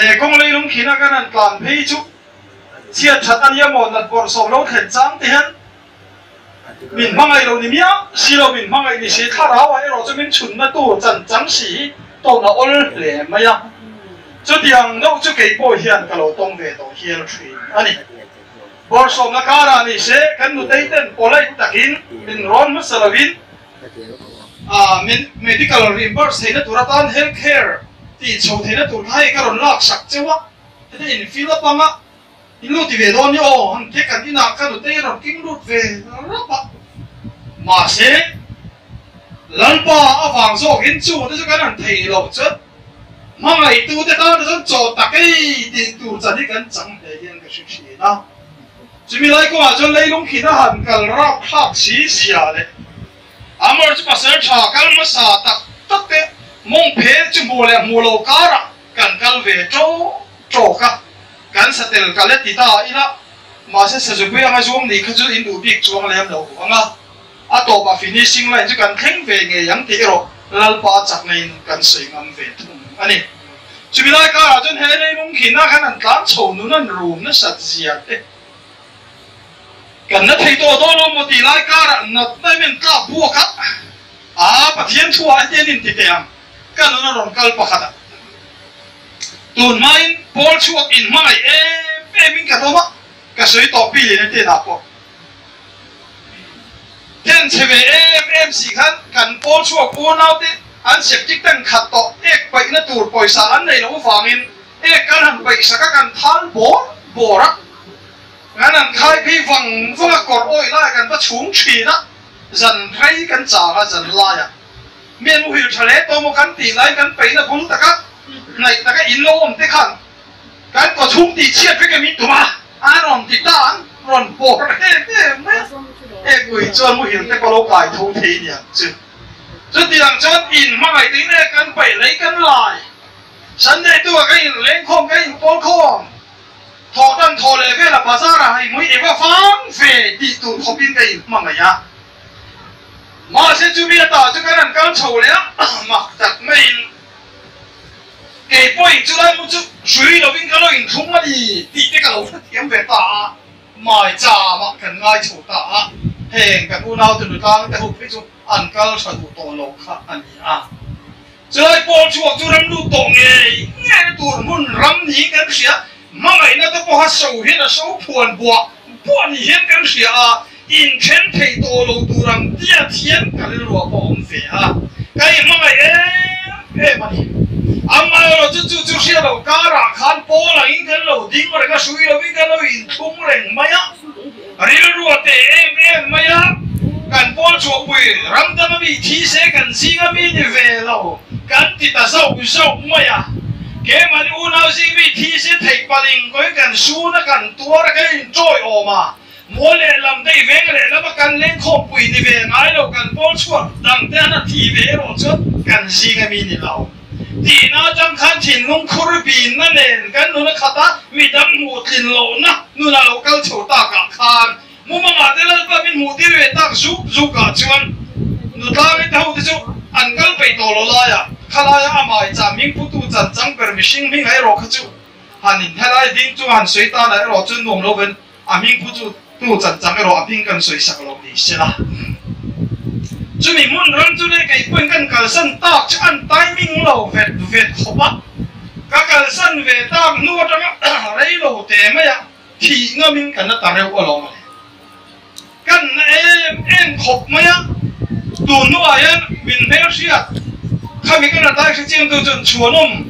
he kong lei lung khina kan an tlan phei chu chia that an yamon nat por som lo khen chang te han min mangai lo ni mia silo min mangai ni se thara wa ero chu min chun na tu chan chang si to na ol le maya chu tiang no chu ke po hian ka lo tong ve to hian thri ani por som na kara ni se kan nu dei ten polai takin min ron ma salawin min medical reimburse na turatan healthcare ti chho thena tur hai ka ron lak sak chewa te in fill up anga in lu ti ve don yo han te kan ina ka nu te ron king lut ve rapa ma se lan pa awang zo in chu te kan an thei lo chat ma ngai tu te ta de cho ta kai ti tu cha ni kan chang he hian ka shi na chumi lai ko a chon lei lung khina han kal rap khap si sia le amor chu pasar tha kal ma sa tak tak te mong phe chu mu le mu lo kara kan kal ve tro ka kan satel ka le ti ta ina ma se sa ju pe anga zum ni kha chu in du bik chuang le am lo anga a to ba finishing line chu kan theng ve nge yang ti ro lal pa chak nei kan sei ngam ve thum ani chumi lai ka chon he nei mong khina khan an tlan chho nu nan room na sat zia te kan na thei to do lo mo ti lai ka ra na tai men ka bu ka pathian thua ten in ti te am kan na ron kal pa khata tun main pol chuak in mai min ka to ma ka soi to pi le te na po ten cheve si khan kan pol chuak po nau te an septic tang khat to ek pai na tur poisa an nei lo wangin kan han pai saka kan thal bora ngân hàng khai phi vòng cột ôi lại gần bắt xuống thủy đó dần thấy gần trả là dần lại à miền mùi trời lẽ tôi một căn tỷ lại căn bấy là cũng tất cả này tất cả in lô ông thế khăn căn có xuống tỷ chia với cái mít tụi mà anh còn tỷ ta anh còn bỏ em người cho mùi hiền thế có lâu cài thâu thế nhỉ chứ chứ tiền cho in mà ngày tí này căn bấy lấy căn lại sẵn đây tôi cái in lên không cái in bốn không thọ đan thọ lệ về là bazaar à hay mới em phang về đi tụ thọ pin cái mà mày à mà sẽ chú biết ta cho cái này càng sầu lẽ mặc đặt mình cái bôi chú lại một chút suy đầu bên cái lối thùng mà đi cái đầu tiệm về ta mày cha mà cần ngay chủ ta hèn cái u nào từ từ ta cái hộp cái chú ăn cái sản phẩm tổ lộc khác anh à chú lại bỏ chuột chú làm lu tổ nghe tụ muốn làm gì cái gì mà ngày nay tôi có hát sầu hiện là sầu buồn hiện cái gì à in thiên thầy tổ lộc tụ làm địa thiên cái lúa bom về à cái mà ngày em mà đi mà rồi chú xe đầu cá ra khăn po là in cái lẩu đinh mà cái suy là in cái lẩu in thùng rèn mày á riêng lúa tê em mày á cần po chuột bùi rắm tâm bị thi sẽ cần gì cái bị về lẩu cần thì ta sầu mày á cái mà u nào gì bị thi sẽ thầy bà linh cái cần su nó cần tua cái trôi ồ mà mỗi lần làm đây về cái này nó cần lên không bùi đi về ngay đâu cần po chuột đằng tên nó thi về rồi chứ cần gì cái bị đi lẩu thì nó trong khăn thìn nông khur bin nó nền cái nó khata mi đâm mù thìn lỗ na nó là lỗ cao chỗ ta cả khăn mua mà ngã đây là cái bên mù tiêu về ta giúp cả chuan nó ta cái thâu thì chú ăn cái bể tổ lỗ lại à khai lại à mà chả mình phụ tu chân trắng permission mình hay rồi chú hành hình hay là đinh chú hành suy ta lại rồi chú nông lỗ bên mình phụ tu chân trắng rồi mình cần suy sạc lỗ đi xí la chú mình muốn làm chú này cái bên căn cả sân tác chứ ăn timing lâu về hộp á các cái sân về tác nuốt trong lấy lâu thế mà ya thì ngâm mình cần nó tạo ra quá lâu mà căn em hộp mà ya tụ nuốt ya mình thấy gì à khi mình cái nào ta sẽ chiêm từ chuẩn chuồn ông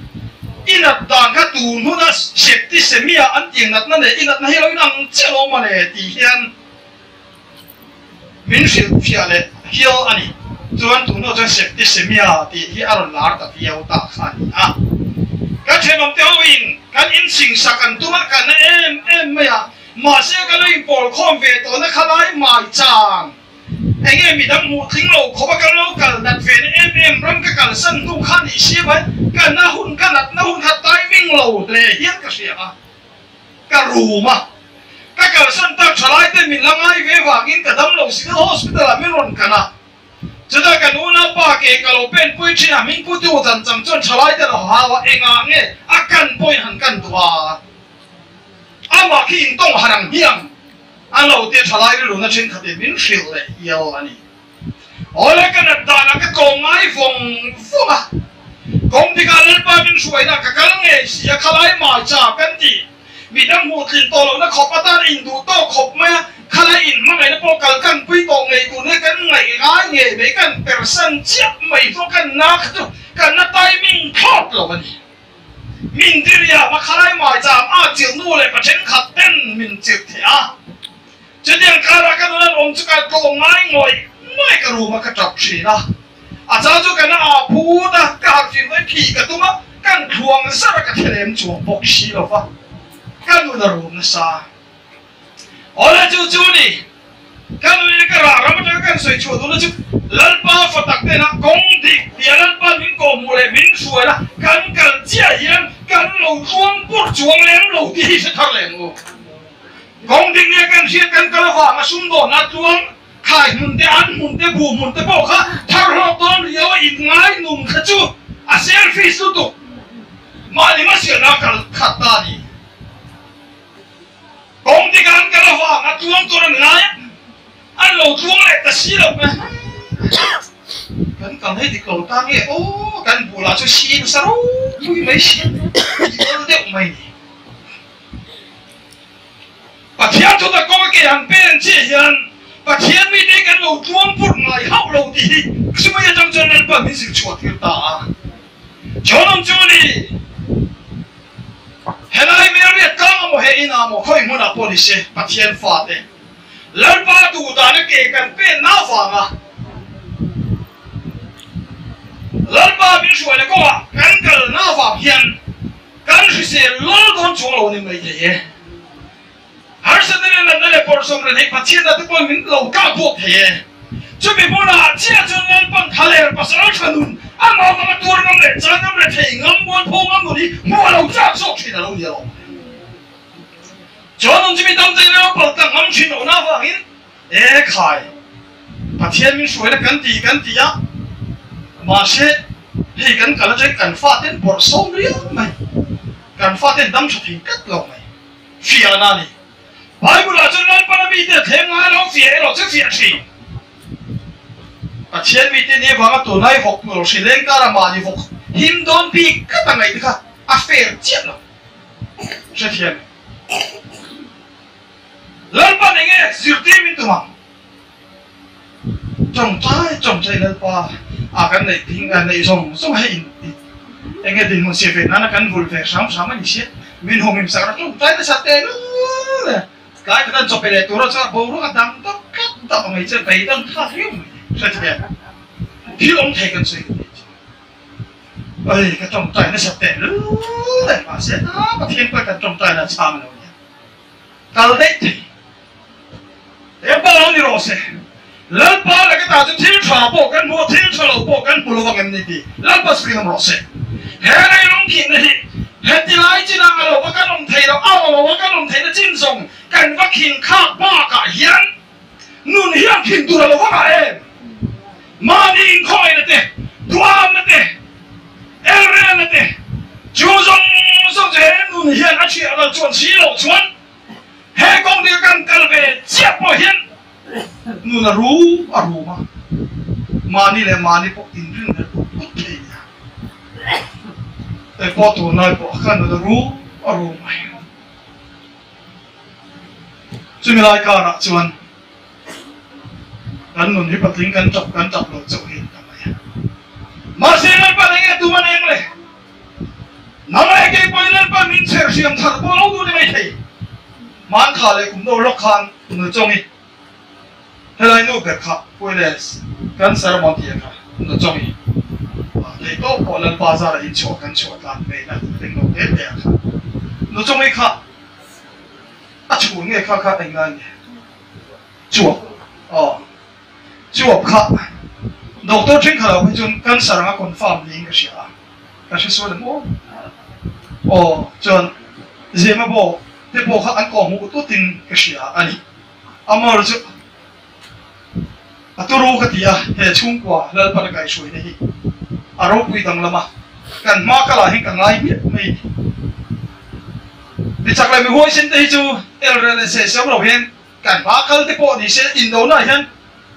in là đàn cái tụ nuốt nó xếp đi xếp mi à ăn tiền đặt nó để in là nó hay là năng chế lâu mà để thì hiện mình sẽ phải là hiểu anh ấy, cho anh tụi nó cho xếp đi xếp mía thì khi anh làm tập hiểu ta anh à, cái chuyện ông tiêu in, cái in sinh sắc anh tụi nó cái em mày à, mà sẽ cái này bỏ không về tụi nó khai lại mài chàng, anh em bị đâm mù thính lầu, có cái lầu cái đặt về em làm cái sân tu khăn đi xí vậy, cái na hun hạt tai minh lầu để hiện cái gì à, cái rù mà các cái sân ta trở lại thì mình làm ai về vàng in cái đâm lầu xí hospital là mình luôn cái nào จะได้กันนู้นนะป้าเกกะโลเป็นปุ้ยชีน่ะมิ่งปุ้ยตัวจังจนฉลายแต่ละหาว่าเองอ่ะเนี่ยอากันปุ้ยหันกันตัวอามาขี้อินต้องหันเฮียงอันเราเตี้ยฉลายรู้นะเช่นขัดเดินมินชิลเลยเยอะอันนี้โอ้แล้วกันด่านะก็กงไม้ฟงอ่ะกงที่การเล่นป้ามินช่วยนะก็กันเงี้ยเสียขลายมาจากกันดีมีดังหูกินโตแล้วนะขอบปะตาอินดูโตขบไหมขลายอินมาไงนะพวกกันปุ้ยตรงไงกูเนี่ยกันไงง่ายเงี้ยไม่กันเปอร์เซ็นต์เจ็บไม่พวกกันนักจุกันนัดไตมิงทอดหรอวันนี้มินที่เรียมาขลายมาจากอาเจียวนู่เลยประเทศขัดเต้นมินเจ็บเถียจะเดียงการกันนั้นองค์จะการโกงง่ายง่อยไม่กระรู้มากระจับชีนะอาจารย์จุกันนะพูดนะการฟิล์มไว้ขี่กระตุ้มกันทวงสารกัดเทเลมจวงปกชีหรอวะกันดูนะรู้นะซาโอ้แล้วจู่ๆนี่กันดูนี่กระราเราไม่ได้กันสวยชัวร์ตัวนั้นจู่ลัลป้าฟัดตักเตนะกงดิเดียลัลป้ามิงโกมูเลยมิงสวยละกันกันเจียยันกันหลงทวงปุ๊บจวงเลี้ยงหลงที่จะทำเลี้ยงกูกงดิเนี่ยกันเชียกันกระว่ามาสุ่มโดนนัดจวงขายมุนเตอันมุนเตบูมุนเตโบค่ะถ้าเราตอนเรียวอีกง่ายหนุ่มขจูอาเซลฟี่สุดตัวมาดิมาเสียนักขัดตาดีกงที่การกระว่ามาจวงตัวนั้นง่ายอันเราจวงเลยแต่สีเราไหมกันให้ติดเราตั้งเงี้ยโอ้กันบูราจะชีนสรุปไม่ชีนยังเด็กไม่ปัจจัยทุกตะโกนเกี่ยงเป็นเชี่ยนปัจจัยมีเด็กกันเราจวงพูดไงเข้าเราดีสมัยจังจันนั้นเป็นมิสิชวดที่ตาชนมจูนี่เห็นไอ้เมียเรียกก้าวมาเห็นน้ำมาค่อยมันอ่ะพอดีเช่ปัจจัยฟาดเองแล้วป้าดูตาเนี่ยเกี่ยกันเป็นน้าฟังอ่ะแล้วป้าเป็นช่วยแล้วก็ว่ากันกันน้าฟังเฮียนกันคือเสียล้อโดนชงเราเนี่ยไม่ได้ har sa din na nale por som ren hei pathian da tu pon min lo ka bok the chu bi bona chia chun nan pon thale pasal thanun ama ma tur ngam le chan ngam le thei ngam bon pho ngam ni mo lo cha sok thi na lo ni lo chon ji mi dam dei na pol ta ngam chin na wa in e khai pathian min shoi na kan ti ya ma she hei kan kala jai kan fa ten por som ri mai kan fa ten dam chu thing kat lo mai fia na ni Bible là cho nên bạn bị thế thêm ngay nó phía nó chắc phía gì à chuyện bị thế này vào tụi này học rồi xin lên cả là mà đi học him don bị cái thằng này cả à fair chết rồi sẽ thiệt lên bạn này nghe dịu tim mình tụi mình trồng trái lên ba à cái này thì cái này xong hay anh nghe tin một sự việc nó cái vui vẻ sáng sáng mình xét mình hôm mình sáng nó trồng trái nó sạch đèn nữa cáiนั้นจบไปเลยตัวเราจะบอกว่าดำต้องกัดต้องไม่จะไปต้องท่าเที่ยวใช่ไหมพี่ลงเทกันสิเอ้ยก็จงใจนะสัตย์เลยมาเสียนะประเทศก็จงใจนะชามเราเนี่ยการเด็ดเดี๋ยวบ้านเรานี่รอเสียแล้วบ้านเราก็ตาจะทิ้งฉลาบกันมัวทิ้งฉลาบกันบุรุษกันนี่ดีแล้วบ้านสปริงรอเสียเฮ้ยลงกินนี่เฮ็ดที่ไรจีน่าเราว่ากันลงเทเราเอาเราว่ากันลงเทเราจิ้มส่งกันว่าขิงข้าบ้ากะเฮียนนู่นเฮียนขิงตัวเราว่าเองมานี่คอยนั่นเองตัวนั่นเองเอเรนนั่นเองจู่จงส่งเห็นนู่นเฮียนอาชีพเราชวนชีเราชวนเฮ้กองเดียวกันกันไปเจ็บปวดเฮียนนู่นรู้มานี่เลยมานี่พวกอินเรื่องเลยพวกเทียแต่พอตัวน้อยพวกกันเรารู้ไหมจุดมีรายการชวนกันหนุนที่ปฏิกันจับหลุดจุดเห็นทำไมมาเสียนั่นปะเนี่ยตัวมันเองเลยนั่นเองไอ้ปอยนั่นปะมินเสียเสียงถัดบอลเอาดูได้ไหมทีมันขาเลยคุณโดนล็อกคานหนูจงอีเฮ้ยนู่นเด็กขาป่วยเลยกันสารมันเดียค่ะหนูจงอีเลยโต๊ะพอเล่นบาซาร์อินชัวกันไม่นะเป็นหนูเด็กค่ะหนูจงอีค่ะ啊，厝嘅卡應該做卡，落到轉頭佢仲跟上一個發明嘅時候，但係說的麼？仲係乜波？啲波卡按講冇都定嘅時候，阿你，阿媽就 aturu katia he chung kwa lal pa kai shui nei aro pui dang lama kan ma kala hin kan ngai mai di chak lai mi hoi sin te chu el re se se lo hen kan ma kal te po ni se indo na hen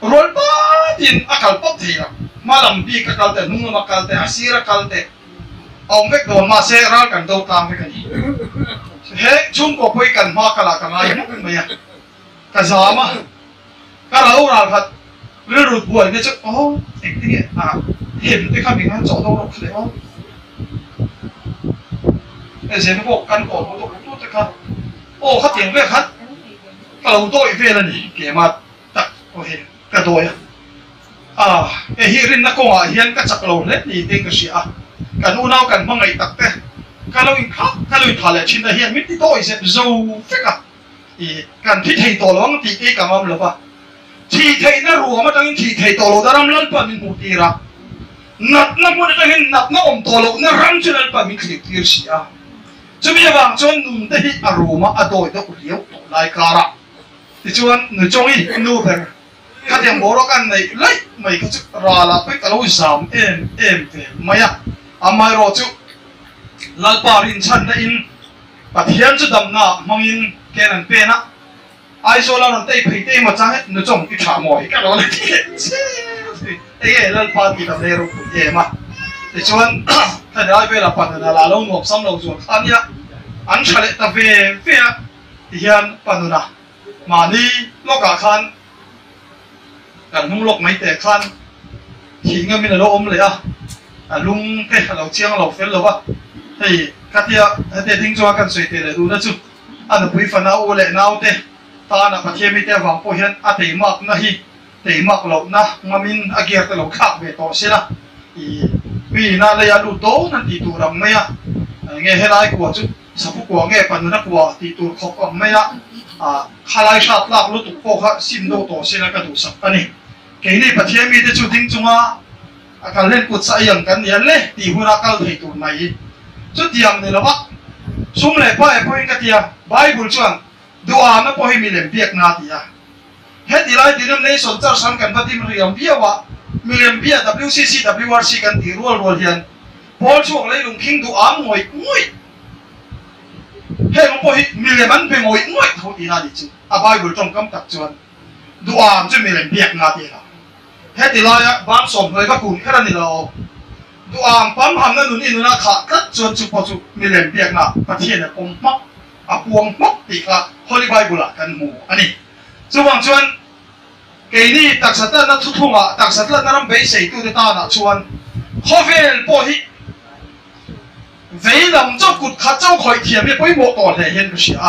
rol pa tin akal pop thi malam bi ka kal te nung ma kal te asira kal te ong vek do ma se ra kan do tam ke ni he chung ko pui kan ma kala ka ngai mai ya ka za ma ka ra ra khat ru ru buai ne chu oh ek ti ห็นที่ข้ามีงานจอดรถเลยอ๋อไอ้เสียงพวกกันก่อนตัวจะครับโอ้เขาเตียงเว้ยครับเราตัวอีเวนนี่เกี่ยมาตักโอเคกระโดดไอ้ฮิรินนักกงเฮียนก็จักเราเนี่ยนี่เด็กก็เสียกันอุณาวกันมั่งไงตักแต่กันเราอินครับกันเราอินทะเลชินแต่เฮียนมิตรตัวอีเสียจูฟิกกันที่ไทยตัวเราที่เอกมันหรือเปล่าที่ไทยน่ารู้ว่าตั้งที่ไทยตัวเราแต่เราลันปันมีหมดทีละนัดนับวันจะเห็นนับน้องตัวเราเนี่ยรันจุดนั้นปันมีคลิปที่เสียจะมีบางส่วนนุ่มที่อารมณ์อดอยตัวเดียวตัวลายการะที่ชวนหนูจงอีนูเบอร์ข้าเดียงบอกเรากันในไล่ไม่ก็จะรอละไปกับเราสามเอ็มไม่อะไม่รอจุลัลปารินชันได้อินปัทยันจะดำหน้ามังอินแกนันเป็นนะไอ้โซลาร์นั่นเตะไปเตะมาจ้าหนูจงอีฉาหมอยกันเราเลยที่ไอ้ลัลปาที่ทำเลรูปเย่มาที่ชวนถ้าได้เวลาปันนาลาลงหมกซ้ำเราส่วนอันเนี้ยอันเฉลี่ยตะเฟียที่ยันปันนามานี่โลกาคันกันนุ่งโลกไม่แต่คันหิงก็มีแต่โลมเลยลุงเตะเราเชียงเราเฟ้นเราวะเฮ้ยกัตยาเตะทิ้งจัวกันสวยเตะเลยดูนะจุอันนั้นปุยฟันเอาเละน้าเตะตาหน้าประเทศไม่แต่หวังพอเห็นอาเตะมากนะฮีเตะมากเรานะมามินอาเกียร์แต่เราขับเวทต่อเสียนะวีน่าเลยอาดูโตนั่นตีตัวรำไม่อะเงี้ยให้ไล่กว่าจุสับกว่าเงี้ยปันนักกว่าตีตัวขบไม่อะข้าไล่ชาติลากลุตุกโปะซิมโดโตเสียนะกระดูสับกันนี่เกี่ยนี่ประเทศมีแต่จุดทิ้งจังอ่ะการเล่นกุศลอย่างกันยันเล่ตีหัวนักการให้ตัวไหนจุดยังนี่ละวะสุ่มเล่พ่อไอ้พ่อเองก็ตีอะไบเบิลชวนดูอ่านนะพ่อให้มีเล่มเบียกนาตีอะเฮ็ดดีไรดีนั่นในสนใจสังกันปฏิมเรียมเบียวะมีเล่มเบีย WCC WRC กันตีรัวเฮียนพอช่วงเลยลุงคิงดูอ่านงอยเฮ้ยมันพอให้มีเล่มมันเป็นงอยเท่าที่น่าดีจริงไบเบิลจงกำตักชวนดูอ่านจะมีเล่มเบียกนาตีละเฮ็ดดีไรอะบ้านสมเลยก็คุณแค่นั้นนี่เราดูอ่านปั๊มหันนั่นนู่นนี่นู่นนะขาดกัดชวนจุพอจุมีเล่มเบียกนาประเทศเนี่ยผมมักปวงมักตีกละฮอลลีไบเบิลกันหมู่อันนี้ช่วงชวนเกี่ยนี่ตักสัตว์นั่นทุ่งอ่ะตักสัตว์นั่นน้ำเบสใส่ตู้ที่ตาหน้าชวนข้อเฟลปอยเวลาเจ้ากุดขัดเจ้าคอยเทียมเนี่ยไปหมดต่อเลยเห็นก็เสีย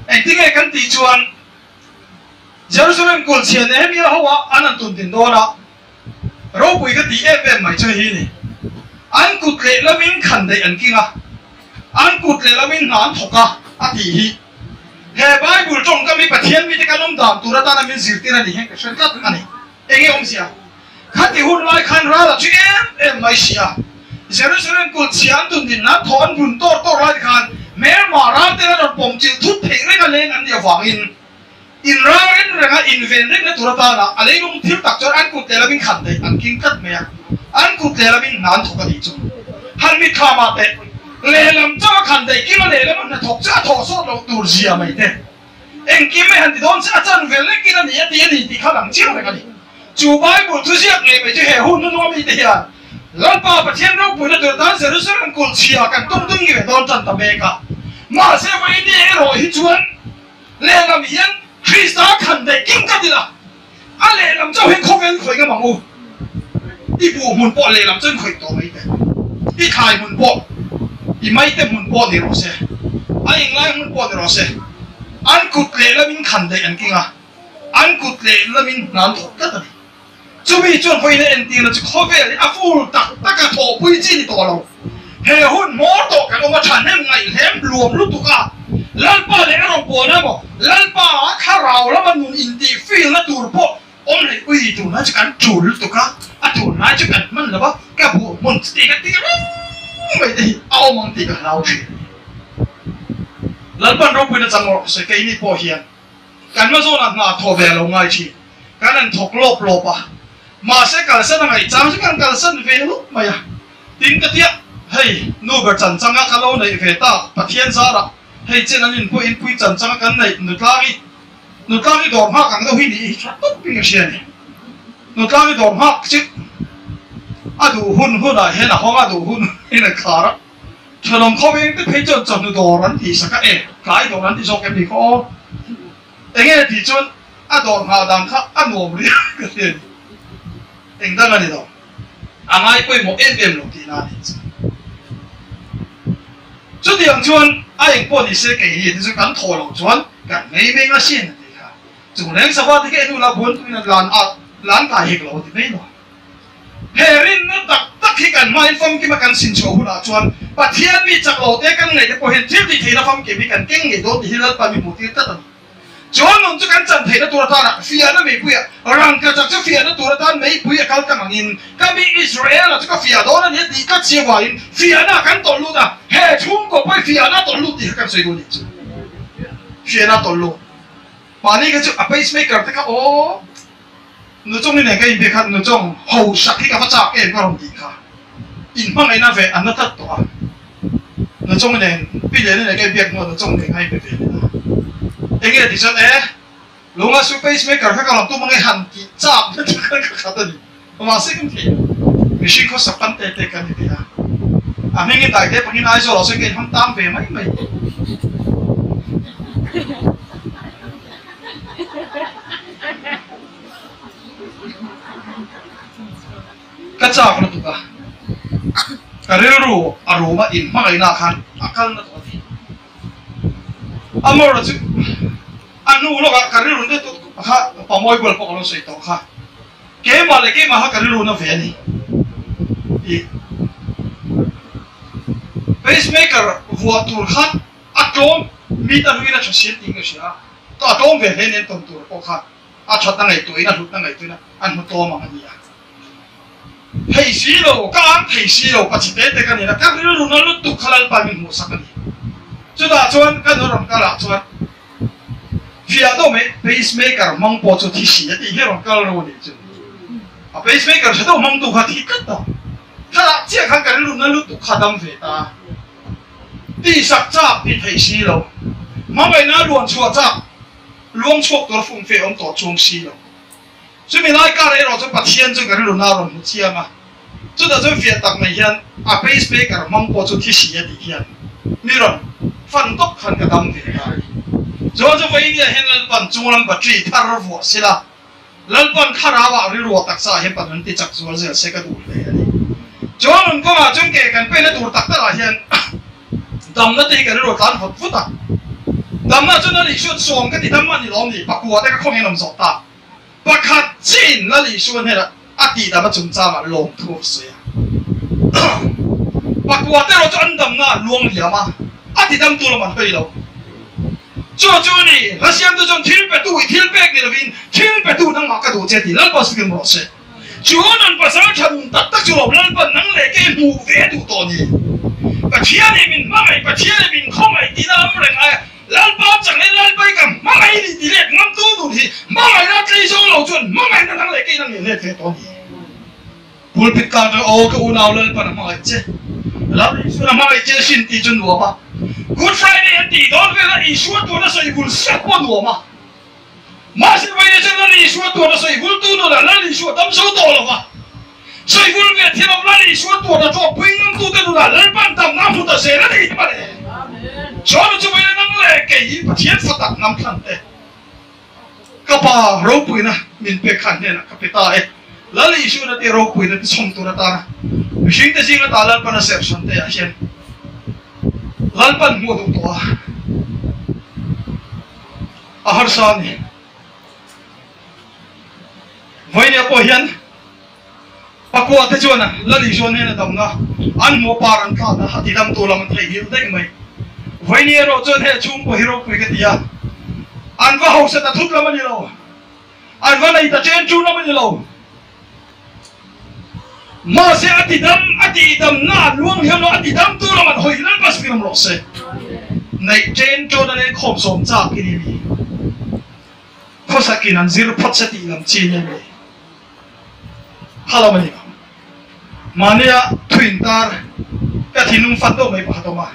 ไอ้ที่ไงกันตีชวนเยรูซาเล็มกุลเชียนเนี่ยมีอะไรวะอันนั้นตุนตินโดนะเราคุยกันตีไม่ใช่ฮีนี่อันกุดเละแล้วมิ้งขันได้อันกิ้งอ่ะอันกุดเละแล้วมิ้งนานถกอ่ะอันที่ฮีเฮ้ยไบเบิลจงก็มีประเทศมีที่การน้ำด่างตัวนั้นมีสิ่งที่นั่นเองก็ฉันตัดอันนี้เององเสียขัดที่หุ่นลอยขันร้าละช่วยไม่เสียเยรูซาเล็มกุลเชียนตุนตินนัดถอนหุ่นโตลอยขันแม้มาร้านที่นั่นผมจิตทุบเพลงเลยกันเลยอันเดียวฝังอินร้านเรื่องอินเวนเรื่องตัวนั้นอะอะไรลุงทิพย์ตักจนอันกุดเดลบินขันได้อันกิ้งกัดเมียอันกุดเดลบินนานถกกันดีจุฮันมีข้ามาเตะเลลมจ้าขันได้กินมาเลลมันถกจ้าถอดโซ่เราดูเสียไม่เตะเอ็งกินไม่หันที่โดนอาจารย์เวลเล็กกินอันนี้ตีนี่ตีข้าหลังเชี่ยวอะไรกันนี่จูบายบุตรทุเสียเงี้ยไปจะเห่หุ่นนั่นว่าไม่ได้ยันแล้วป้าประเทศเราปุ่นตัวนั้นเสร็จแล้วมันกุลเชียกันตุ้งตุ้งเงี้ยโดนจันทร์เมกามาเสียไว้ดีเอโร่ฮิจวนเลลมยันคริสต์ขันได้กินกันดีละอะไรเลลมเจ้าเห็นเขาเป็นข่อยกันมั้งอูอีบูมุนปอเลลมเจ้าข่อยตัวไม่ได้อีขายมุนปออีไม่เต็มมุนปอนี่รอเสียไอ้ยังไงมุนปอนี่รอเสียอันกุดเลแล้วมินขันได้อันกิ้งอ่ะอันกุดเลแล้วมินนานถกกันเลยจู่มีจวนพอยในเอ็นตีเราจะข้อเวลอาฟูตักตะกะโถปุยจีนตัวเราเฮหุ่นหมอตกกันออกมาฉันให้ไงแถมรวมลุตุกะลัลป้าเลยเราปวดนะบ่ลัลป้าข้าเราแล้วมันนุ่นอินดีฟิลแล้วตูร์พออมเลยอุ้ยตูน่าจะกันจูลุตุกะอ่ะตูน่าจะกันมันหรือเปล่าแกบัวมันตีกันไม่ได้เอามันตีกันเราสิลัลป้าเราพูดในจังหวะสเกนี่พอเฮียนกันมาโซนหน้าทอเวลเราง่ายชี kan an thok lop lopa ma se kal san ngai chang se kan kal san ve lu maya tin ka tia hei nu ber chan changa khalo nei ve ta pathian zara hei chen an in pui chan changa kan nei nu tlangi dor ma kang do hi ni thot ping a sian nu tlangi dor ma chik adu hun a hen a hong adu hun in a khara thlom kho beng te phei chon chon nu dor an ti saka e kai dor an ti so kem ni ko enge ti chon a dor ha dang kha a nom ri ka chen eng dang ani do angai poi mo em lo ti na ni chu tiang chuan a eng po ni se ke hi ni chu kan tho lo chuan kan ngei me nga sin ti kha chu leng sa wa ti ke nu la bun tu na lan ta hik lo ti nei lo herin na tak hi kan mai fam ki ma kan sin cho hu la chuan pathian mi chak lo te kan ngei te po hin thil ti thei na fam ki mi kan keng nge do ti hilal pa mi mu ti ta ta chuan nun chu kan chan thei na tur ta na fia na me puya rang ka chak chu fia na tur ta me puya kal ka mangin ka mi Israel chu ka fia do na ni ti ka chi wa in fia na kan to lu da he chung ko pai fia na to lu ti kan soi do ni chu fia na to lu ma ni ka chu a pacemaker ta ka o nu chung ni ne ka in be khat nu chung ho sak hi ka fa chak em ka rom ti kha in mang ai na ve an na tat to a nu chung ne pi le ne ka biak no nu chung ne ai be ve enge ti chan lunga su pacemaker ka lam tu mangai han ki chap na ka khata ni ma se kum thi machine ko sapan te te kan ti ha a mengi dai te pangin ai zo lo se ke ham tam ve mai mai ka chak na tu ka kareru aroma in mangai na khan akal na to thi amor chu anu lo ka kareru ne to kha pamoi bol pok lo sei to kha ke ma ha kareru na ve ni pacemaker vua tur khat atom mi ta nuina chosin ting sia to atom ve le nen tom tur ko kha a chat na ngai tuina lut na ngai tuina an mo to ma ni ya hei si lo ka ang hei si lo pa chi te ka ni na kareru na lut tu khalal pa min mo sakani chu da chuan kan rom ka la chuan fia do me pacemaker mang po chu thi si ti he rom ka lo ni chu a pacemaker se do mang tu kha thi ka ta tha chia khan kan lu na lu tu kha dam ve ta ti sak cha ti thei si lo ma mai na luan chua cha luang chok to fung fe om to chung si lo chu mi lai ka re ro chu pathian chu kan lu na rom chia ma chu da chu fia tak mai hian a pacemaker mang po chu thi si ti hian mi ron fan tok khan ka dam ve ta zo zo vai ni hen lan pan chuang ba tri thar vo sila lan pan khara wa ri ro tak sa he pan ti chak zual ze se ka du le ani chuan ko ma chung ke kan pe na tur tak ta la hian dam na ti ka ro tan hot futa dam na chu na li shu suang ka ti dam ma ni lom ni pa ku ta ka khong en zo ta pa khat chin la li shu ne la a ti da ma chung cha ma lom thu se pa ku ta ro chu an dam na luang lia ma a ti dam tu lo man pe lo cho ni la siam tu chon thil pe tu ni lo vin thil pe tu nang ma ka du che ti lal pas kin ro se chuan an pa sa than tak tak chu lo lal pan nang le ke mu ve tu to ni pa thia ni min ma mai pa thia ni min kho mai ti na am reng ai lal pa chang le lal pai kam ma mai ni ti le ngam tu du thi ma mai na tri so lo chuan ma mai na nang le ke nang ni le fe to ni pul pit ka o ka u naw lal pan ma che lal ni su na ma che sin ti chun lo pa Good Friday and the don't let it shoot to us. You will step on Roma. Master Vayation is short to us. You will do the Lally short. I'm so tall of her. So you will get him of Lally short to the top. Bring them to the Lalpantam now to the Serati. John to win an leg, but yet for that Namplante. Kapa rope winner, min Pekana, Capitae. Lally shoot at the rope with the song to the Tana. We think the singer Talapan section there. Lalpan mo tu toa, ahar sani. Vai ni apa hian? Pakuat tu cuna, lali cuna ni dam na. An mo paran ka na hati dam tu laman thai hil dek mai. Vai ni ro cuna he chung po hero pui ketia. An va hau se ta thut laman ni lo. An va nai ta chen chu laman ni lo. Ma se ati dam na luang hiam lo ati dam tu laman hoi lan pas pinam lo se. Nei chen cho na le khom som cha ki ni. khó sakin an zir phật sẽ tị làm chi nhé hello mày mania thuyền tar cái thì nung phát đâu mày bảo đâu mà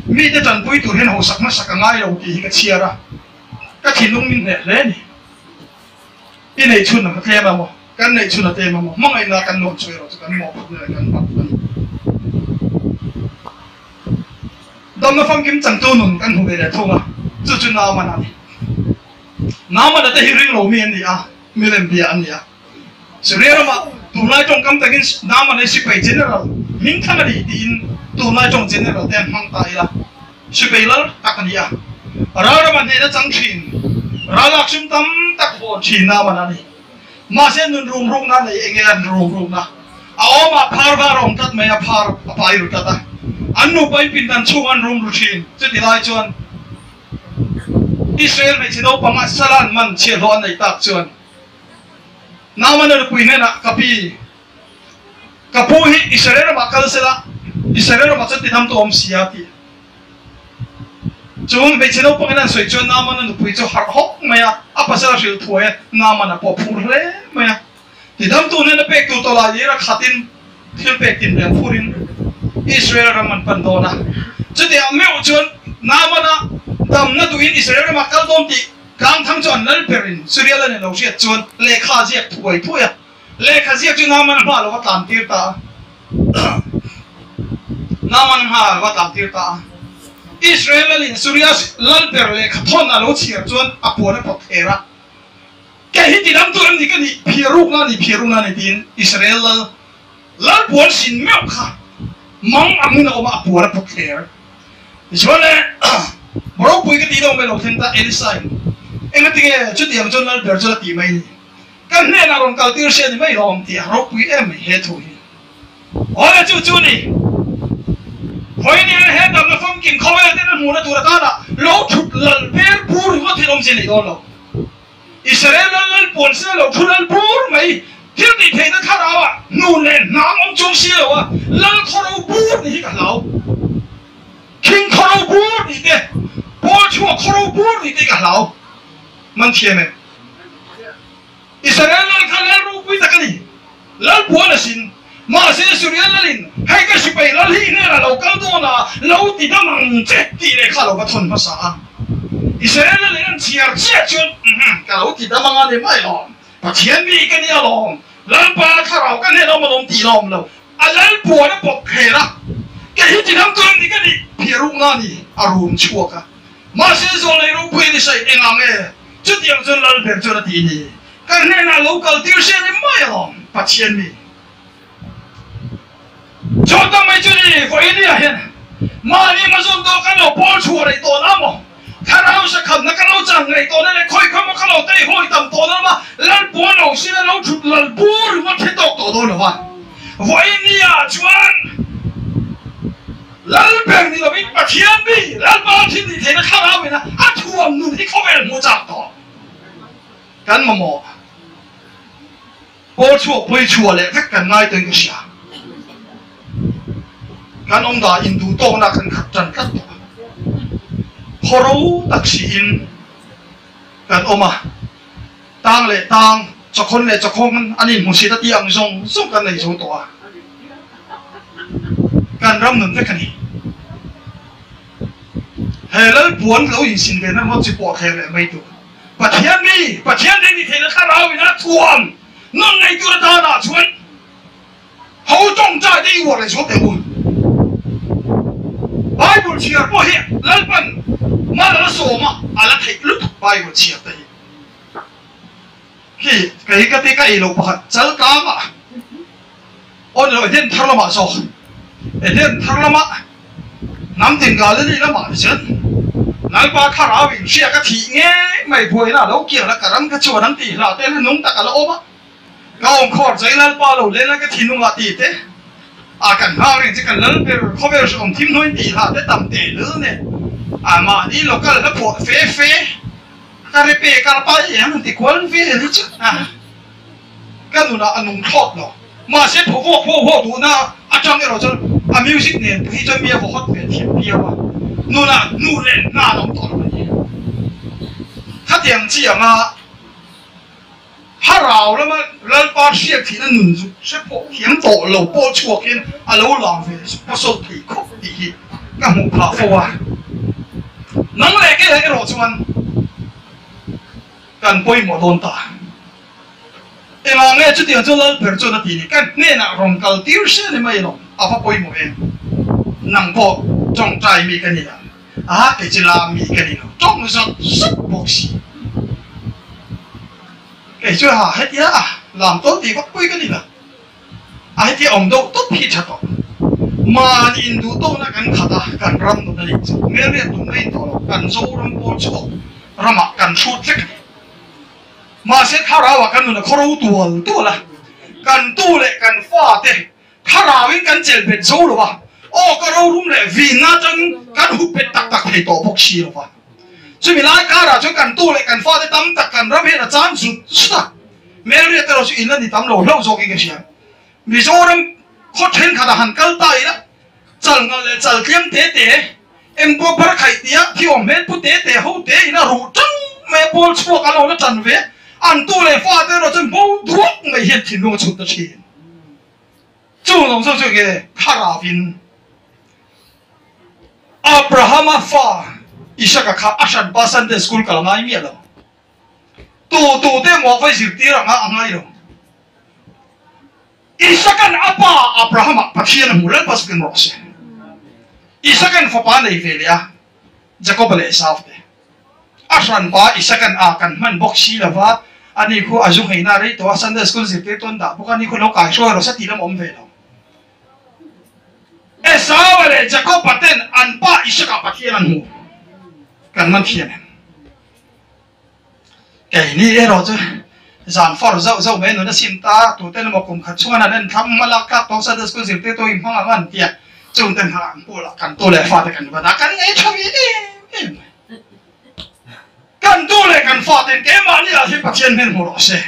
mi để trần bụi tụi hen hồ sắc mà sắc ngay đầu thì cái chia ra cái thì nung mình nè đấy cái này chun là cái tem mà cái này chun là tem mà mong ai là cái nón chơi rồi cái mỏ này cái bắt đâm nó phong kiếm chẳng tu nung cái hồ để thâu mà chun nào mà đã thấy riêng lỗ miền gì à miền làm gì anh à sự riêng mà tụi này trong cam tay cái nào mà này ship general mình thằng này tin tụi này trong general tem mang tay là ship là tắc cái gì à rồi mà này nó chẳng chín rồi là chúng ta tắc bộ chín nào mà này mà sẽ nun rum na này nghe rum na áo mà phar rong tắt mày phar phải rồi tắt anh nụ bay pin tan chung anh rum chín chứ thì lại chuan Israel này chỉ đâu bằng Asalan man chia loạn này tạc chuan nào mà nó quỳ này nè kapu hi Israel mà kal sela Israel mà chân thì tham tuom siati chúng bây giờ bằng cái sợi chuan nào mà nó quỳ cho hard hop mày à apa sela siêu thua nào mà nó bỏ phur le mày à thì tham tu này nó bek tu to la gì ra khatin thiên bek tin bek phurin Israel ra man pan do na chứ thì mèo chuan nào mà nó đam nó tụi Israel mà kal dom thì càng thằng chọn lal perin Syria là nó sẽ chọn lệ khá giết thôi à lệ khá giết chứ nam anh hà là làm tiêu ta nam anh hà là làm tiêu ta Israel là Syria lal per lệ khá thon là nó chia chọn apo nó bọc era cái gì đam tụi anh thì cái gì phiêu na này tin Israel lal buồn xin mèo khá mong anh nó mà apo nó bọc era cho nên bảo bùi cái gì đâu mà lâu thiên ta Elisa em nói tiếng chút điểm cho nó được cho tí mày cái này là còn cao tiêu xe thì mấy lòng thì học quý em mới hết thôi ở đây chú này hồi này hết tầm nó phong kín khói là tên mù nó tụi ta là lâu chụp lần bé bùn có thể làm gì này đó đâu Israel lần buồn xe lâu chụp lần bùn mày thiếu thì thấy nó khá đâu à nụ lên nắng ông chung xe đâu à lần khó đâu bùn thì cả lâu kinh khó đâu bùn thì thế bùn chua khó đâu bùn thì thế cả lâu man thiền này Israel là cái lẽ rú quý ta cái gì lẽ buồn là xin mà sẽ Syria là linh hay cái sự bày là linh này là lâu cao to là lâu thì ta mang chết thì để khá lâu cái thôn phát sản Israel là linh chia chuyện cái lâu thì ta mang anh em mai lòng và thiền bị cái này lòng lẽ ba khá lâu cái này nó mà lòng thì lòng lâu à lẽ buồn nó bọc hết ra cái gì thì làm tuần thì cái gì phía rung na ni arum chua cả mà sẽ rồi lại rú quý thì say anh nghe chút điểm chân lal bẹt cho nó tí đi cái này là local tiêu xe thì mai lòng bắt tiền mi cho tao mấy chuyện này phải đi à hiện mà đi mà dùng đó cái nào bỏ chùa này to lắm mà cái nào sẽ khẩn cái nào chẳng này to này khơi không có cái nào tây khơi tầm to lắm mà lal bỏ nào xin lal chụp lal bỏ mà thế to to nữa mà phải đi à chuan lal bẹt thì là biết bắt tiền mi lal bỏ thì thế nó khác nào vậy na à chùa nụ thì không phải mua chắc đó cái mà mò bỏ chùa bơi chùa lại các cái ngay tới cái gì cái ông đã in du to na cái khát chân khát to horo taxi in cái ông à tang lệ tang cho con anh in một sĩ ta tiếng song cái này số to cái ram nằm cái này hệ là buồn lâu in xin về nó chỉ bỏ hệ lại mấy tuổi bắt thiên đi thì thế nó khác nào với nó thuần nó này tôi đã là chuẩn hậu trọng trái đi qua lại số tiền buồn Bible chia bỏ hiện lần phần mà là số mà là thấy lúc Bible chia đây khi cái lục bát chớ cá mà ôn rồi đến thằng làm sao đến thằng làm nắm tiền cả lên đi làm chứ nãy ba khá là bình xe cái thị nghe mày vui là đâu kia là cả đám cái chùa đám tỷ là tên là nung tất cả là ôm á cái ông khó giấy là ba lầu lên là cái thị nung là tỷ thế à cần hao này chỉ cần lớn về không biết là ông thím nói tỷ là cái tầm tỷ nữa này à mà đi lúc cái là nó bỏ phê cái này bê cái ba gì hắn thì quấn phê đấy chứ à cái nó là anh nung thoát rồi mà sẽ phô đủ na à trong cái đó cho à music này khi cho mía phô hot về thiệp bia mà nó là nu lên na nó tỏ khát tiền chi mà harau lắm lal pa siết thì nó nụn rụt sẽ bộ hiếm tổ lầu po chuột kia lâu làm về có số thì khóc thì các mục thảo phô à nắng lệ cái này rồi chuan cần bôi một đồn ta em là nghe chút tiền cho lal bể cho nó thì cái nghe nào rong cầu tiêu xe này mấy rồi à phải bôi một em nằm bộ trong trái mi cái này cái chỉ là mi cái này trong nó rất bốc xí cái chuyện hả hết nhá làm tốt thì bắt quy cái gì nè ai thì ông đâu tốt thì chắc đó mà nhìn đủ tốt là cần khát cần ram nó này nghe biết tụi này đó cần dâu ram bố chỗ ram cần suốt chết mà sẽ tháo ra và cần nó khó tu là cần tu lại cần pha thế tháo ra với cần chơi biệt dâu rồi ba cái đâu đúng là vì nó chân cần hút biệt tắc thì tổ bốc xì rồi ba cho mình lại cả là cho cần tu lại cần pha để tắm tắc cần rắm hết là chán sụt à mấy đứa tao nói chuyện là đi tắm lâu rồi cái gì vì sao em khó thêm cả hàng câu tay đó chal ngal le chal tiêm té em bố bắt khai tia thì ông hết bút té hậu té nó rủ trắng mẹ bố chua cả lâu nó chăn về ăn tu lại pha thế rồi chân bố thuốc mày hiện thì nó chụp được gì chú nó sao cái Karavin Abraham pha Isaac ka asan pa Sunday school ka ngai mi lo tu te mo phải zir tira ngai lo Isaac an apa Abraham pathian mulan pas kin rose Isaac an fa pa nei ve ya Jacob le Esau te asan pa Isaac an akan man boxi lawa ani ko azung heina re to Sunday school zir te ton da bukani ko lo kai so ro sa ti lam om ve lo Esau le Jacob paten an pa Isaac pathian an mu cần mang tiền cái này rồi chứ giảm phật dậu mấy nó xin ta tụi tên một cùng khát chung là nên thăm mà là các tổ sư được dịp tết tôi không làm ăn tiền chúng tên hàng bộ là cần tôi lại phạt cần và đã cần ấy cho ý đi cần tôi lại cần phạt tiền cái mà như là khi bác chiến nên một đó sẽ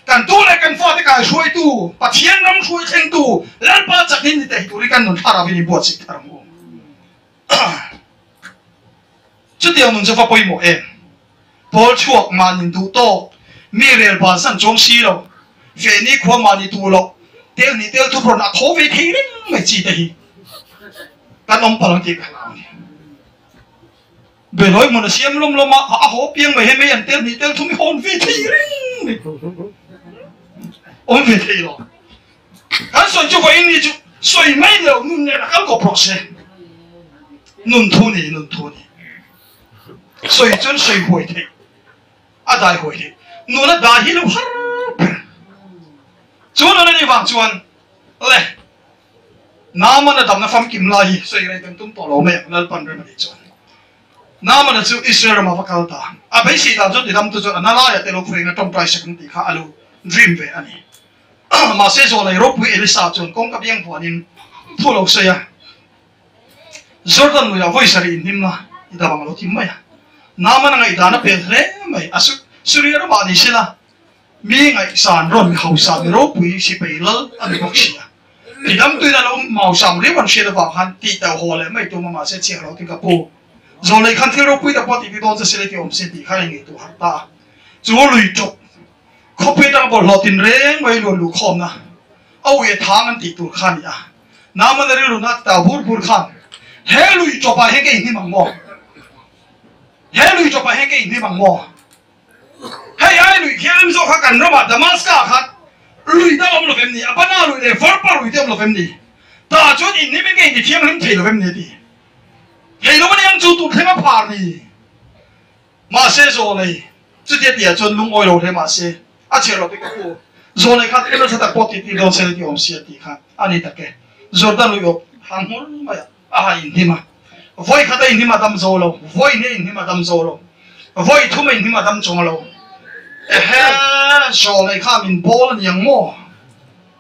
cần tôi lại cần phạt cái suy tu bác chiến năm suy thành tu lần ba chắc nên thì tôi cần nó thà ra vì buat gì thà ra chút điều mình sẽ phải bồi một em, bồi chuộc mà nhìn đủ to, mi rèn bản thân trong xí rồi, về ní khoa mà nhìn đủ rồi, tiêu thu rồi là thấu về thế đấy, mày chỉ đấy, cái ông bảo gì cả, về nói mình là xem lom mà, hổ biếng mày hay mấy anh tiêu thu mi hồn về thế đấy, hồn về thế rồi, cáiส่วนcho vậy ní chú, soi mấy điều nun này là cái process, nun thu này水准水回的，大回的，侬那大起了哈，做那地方做，来，那么那他们放金来，水来等东多老咩，那半日没做，那么那就以色列嘛不搞他，平时他做的他们都做，那拉也得路费那中大些工地卡阿路 dream về anh ấy, mà sẽ做来罗布伊丽莎做，讲个边话人，普罗西啊，Jordan 我要为啥人听啦？你打帮我听没呀？nama ngai dana pelre mai asu surya ma ni sila mi ngai san ron hau sa mi ro pui si peilal an boxia idam tu da lo mau sam ri wan shela wa han ti ta ho le mai tu ma se che ro ti ka po zo le khan thi ro pui da pa ti bi don se se le ti om se ti kha ngai tu har ta chu lui chok kho pe da bol lo tin reng mai lo lu khom na au ye thang an ti tu khan ya nama da ri ru na ta bur khan he lui chok pa he ke ni mang mo he lui cho pa he ke ni bang mo hey ai lui khiam zo kha kan ro ma Damascus kha lui da om lo fem ni apana lui le for pa lui te om lo fem ni ta chon in ni me ke ni khiam lim thei lo fem ni ti hei lo ma yang chu tu thema par ni ma se zo le chu te dia chon lung oi lo the ma se a che ro te ka ko zo le kha te lo sa ta po ti lo se ti om se ti kha ani ta ke Jordan lui yo hang hol ma ya a in ni ma voi khata in hima dam zo lo voi ne in hima dam zo lo voi thu me in hima dam chong lo so le kha min bol yang mo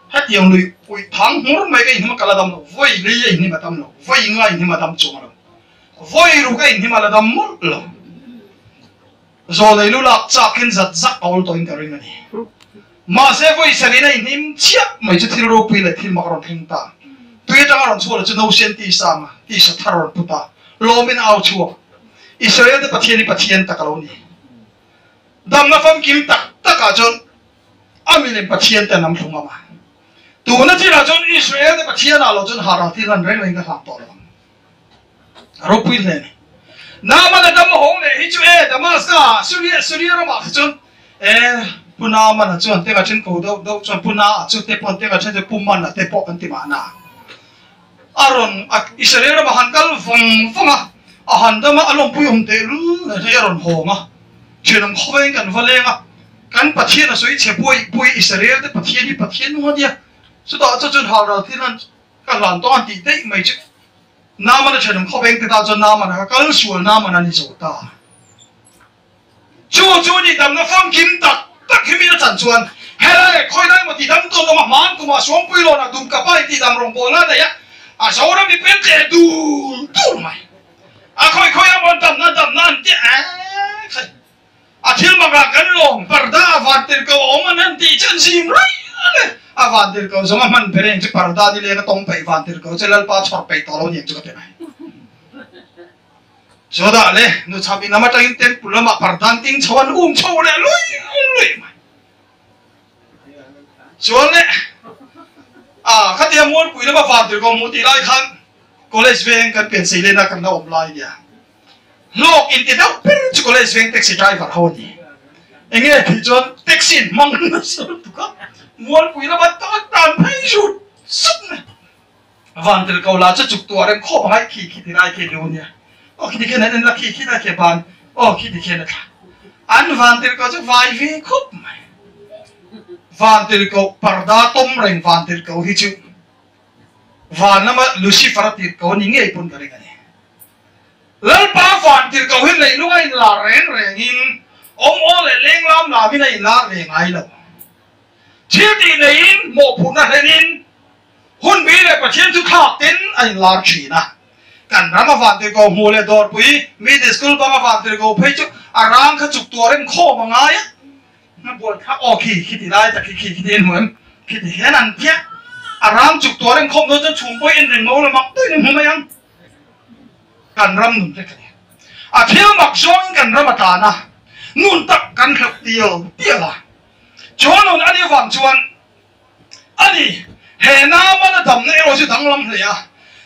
hat yang lui ui thang hur mai ke in hima kala dam lo voi le in hima dam lo voi nga in hima dam chong lo voi ru ke in hima la dam mo lo zo le lu lak cha kin zat zak aul to in ka ring ani ma se voi sarina in him chia mai chu thil ro pi le thil ma ron thing ta tuy rằng orang tua là no sen ti sama ti sa tharon puta lomin au chua Israel de pathian tak kaloni dam na fam kim tak taka jon Amilin pathian te nam thunga ma tu na chi la chon Israel te pathian alo chon hara thi lan reng ka hang to lo ro pui le ni na ma da dam hong le hi chu Damascus Syria ro ma chon puna ma na chon te ka chen ko do chon puna chu te pon te ka chen puman na te po kan ti ma na aron Israel ma hankal phong a han da ma along pui te lu na te aron honga chenam khoeng kan valenga kan pathian a soi che pui Israel te pathian nu dia so da chon hara thi lan ka lan to an ti te mai chu na ma na chenam khoeng te da chon na ma na kal sual na ma na ni zo ta chu ni dam na phong kim tak khi mi na chan chuan hele khoi dai mo ti dam to lo ma man ku ma som pui lo na dum ka pai ti dam rong bo la da ya a so ra mi pen te du mai a khoi a mon dam na ti a thil ma ga kan long parda vatir ko oman ti chen sim rai a vatir ko zoma man bereng chi parda di le ka tong pai vatir ko chelal pa chor pai to lo ni chu ka te mai so da le nu chabi na ma ta in tem pulama pardan ting chawan chho le lui mai so le ka ti amol pui na ba vatir ko mu ti lai khan college veng kan pen sei le na kan na om lai dia lok in ti dau pen chu college veng taxi driver ho ni enge thi chon taxi mang na so tu ka mol pui na ba ta tan phai su sut na van ter ko la cha chuk tu aren kho hai khi ti rai ke lu nia o khi ke na na khi na ke ban o khi ti ke na an van ter ko chu vai vi khup mai van ter ko parda tom reng van ter ko hi chu van na ma Lucifer ti ko ni nge pun ka re ni lal pa van tir ko hin lei lungai la reng in o le leng lam la mi nei la reng ai lo thil ti nei mo phun na henin hun bi le pathian thu khak ten ai la chi na kan rama van tir ko mu le dor pui mi de school ba ma van tir ko phei chu arang kha chuk to rem kho ma nga ya na bol kha o khi ti lai ta khi den huam khi ti hen an pia arang chuk to rem kho no chu chung poi en reng mo la mak tui ni ma yang kan ram nun te kani a thil mak zong kan ram ta na nun tak kan khap tiala chon nun ani wang chuan ani he na ma na dam ne ro si dang lam le ya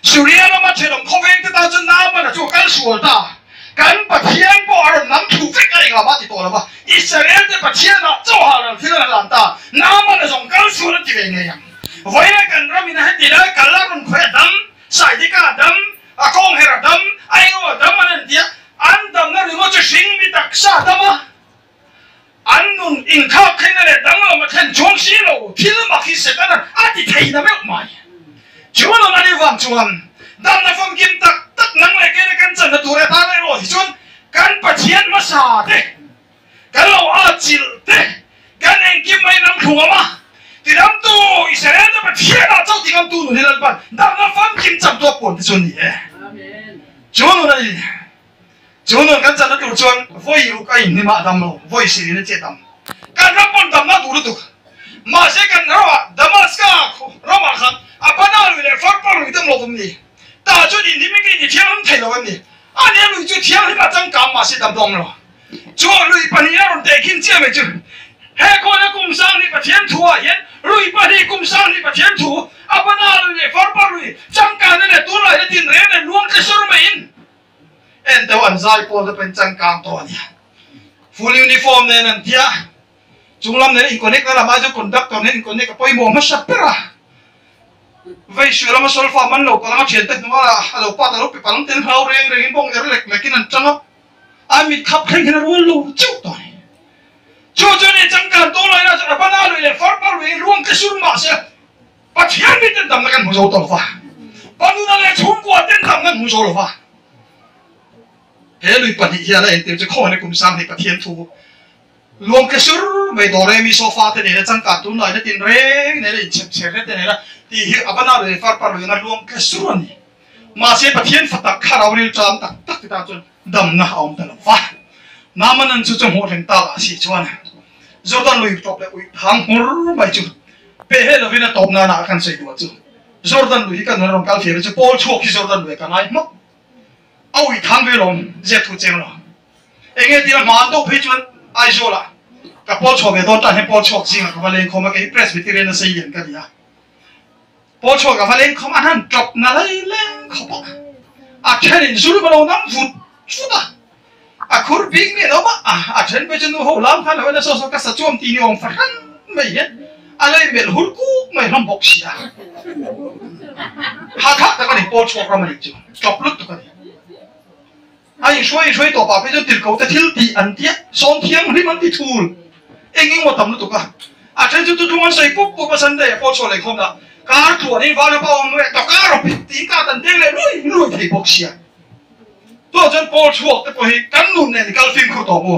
Syria na ma chedom khoweng te ta chun na ma na chu kan sual ta kan pathian bo ar nam thu fek ai ga ba ti to la ba Israel te pathian na cho ha ran thil na lam ta na ma na zong kan sual ti ve nge yang voi kan ram ina he ti la kalarun khwe dam sai di ka dam a kong hera dam ai ngo dam an dia an dam na ringo che sing mi tak sa dama an nun in kha khen le dam ma khen chong si lo thil ma khi se ta a ti thei na me mai chuan on ani wang chuan dam na phong kim tak nang le ke kan chan na tu re ta le ro chuan kan pathian ma sa te kan lo a chil te kan en kim mai nam thunga ma ti dam tu Israel na pathian a chau ti ngam tu nu le ban dam na phong kim cham to pon ti chun ni chuan on chuan kan chan na tu chuan voi u kai ni ma dam lo voi si ni che dam kan ra pon dam na du lu tu ma se kan ro Damascus ro ma khan apana lu le far par lu dam lo dum ni ta chu ni mi ke ni thiang thai lo ni a ne lu chu thiang ni ma chang kam ma se dam dong lo chu lu i pan ya ron te kin che me chu he ko na kum sang ni pa thian thu a yen lu i pa ni kum sang ni pa thian thu apana lu le far par lu chang ka ne tu la he tin re ne luang ke sur me in en te wan zai po da pen chang kam to ni full uniform ne nan tia chunglam ne in connect la ma jo conductor ne in connect poi mo ma sapera vai shura ma sol fa man lo ka ma chen te no la lo pa ta lo pe pa long ten hau reng in bong der lek lekin an chang a mi khap khen khen ro lo chu to chu ne chang ka to lo na cha pa na lo le far par we luang ke sur ma se pa thian mi ten dam na kan mu zo to fa pa nu na le chung kwa ten dam na mu zo lo fa he lui pa ni ya la en te kho ne kum sang ni pa thian thu luang ke sur me do re mi so fa te ne chang ka tu na ne tin reng ne le chep che te ne la ti hi abana le far par le na luang ke sur ni ma se pa thian fa tak kha raw ri cham tak ta chun dam na om ta lo fa na man an chu chu ho reng ta la si chuan Jordan lui top le ui thang hur mai chu pe he lo vina top na kan sei du chu Jordan lui kan ron kal fe chu pol chu ki Jordan lui kan ai mo au i thang ve lom je thu cheng lo enge ti ma do phe chuan ai zo la กับปอชอเวดอนตาให้ปอชอจริงกับวาเลนคอมาเกย์เพรสบิทิเรนซีเย็นกันเนี่ยปอชอกับวาเลนคอมาหันจบนั่นเลยเล่นเขาบอกแค่เห็นสุดมาลงน้ำฟุดฟุดคุรบิงเนี่ยเราบ้าเช่นไปจนดูหัวล้ำขันเอาไว้แล้วก็สะจวมตีนิองฟันไม่เห็นอะไรเบลหุ่นกูไม่ลำบากเสียหากแต่ก็นี่ปอชอเราไม่ได้จบลุดตัวกันไอ้ช่วยตัวป่าไปจนติดเขาแต่ทิลตีอันเดียสองเทียงที่มันติดทูลเองว่าทำลุดตัวกันเช่นจุดทุกวันใส่ปุ๊บมาสันเดย์ปอชอเลยคงละการตรวจนี่ว่าเราเอาเงินต่อการเราผิดตีการตันเด้งเลยลุยที่บกเสียตัวจนปอชอแต่พอเห็นกันนุ่นเนี่ยการฟิล์มเขาต่อมู